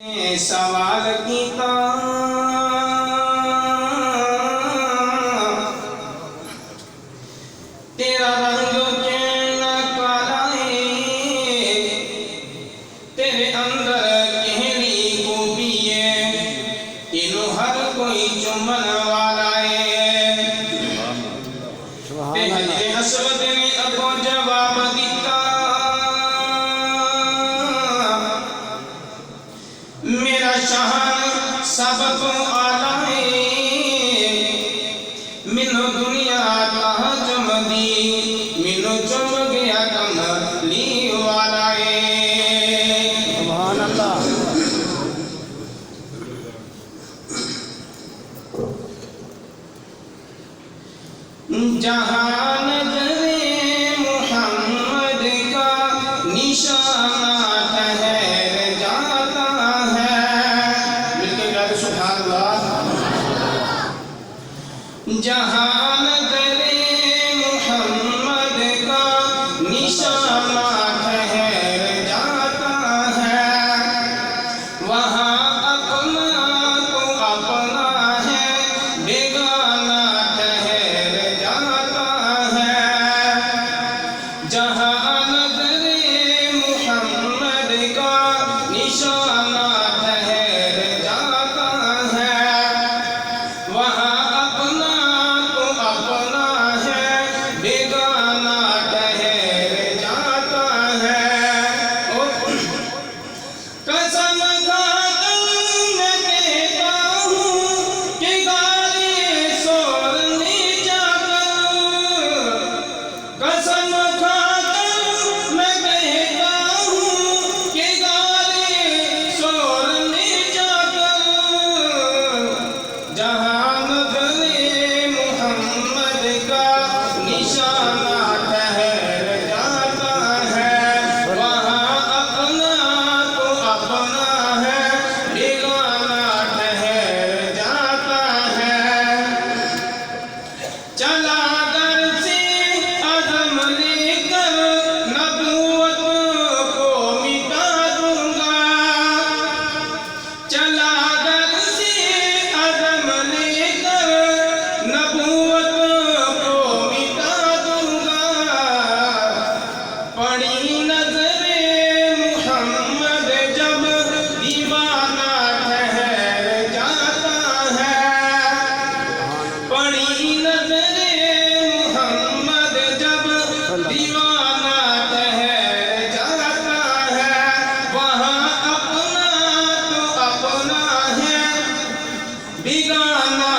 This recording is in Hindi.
सवाल कीता तेरा रंग कैना काला है, तेरे अंदर कहरी खूबी है, तेनू हर कोई चुमन वाला है। ते हजरे असवद ने अगो जवाब दिता, मेरा शहर सब तो आला है, मिनो दुनिया कहाँ चम दी, मिनो चम गया कमली वाला है। सुभान अल्लाह। जहाँ नज़रे मुहम्मद का निशाना ठहर जाता है, मिलके गाते सुभान अल्लाह। जहाँ नज़रे मुहम्मद का निशाना ठहर जाता है, वहाँ अपना तो अपना है, बेगाना ठहर जाता है। जहाँ नज़रे मुहम्मद का निशाना ठहर जाता है, वहाँ अपना तो अपना है, बेगाना ठहर जाता है। कसम खाकर मैं कहता हूँ कि गाली सोरने जाकर, कसम खाकर मैं कहता हूँ कि गाली सोरने जाकर, जहाँ नज़रे मुहम्मद का निशाना ठहर जाता है, वहाँ अपना तो अपना है, बेगाना ठहर जाता है। चला घर से अज़म लेकर नबूवत को मिटा दूंगा, चला घर से अज़म लेकर नबूवत को मिटा दूंगा। पड़ी नज़रे मुहम्मद जब दीवाना ठहर जाता है, पड़ी नज़रे मुहम्मद जब दीवाना ठहर जाता है, वहाँ अपना तो अपना है, बेगाना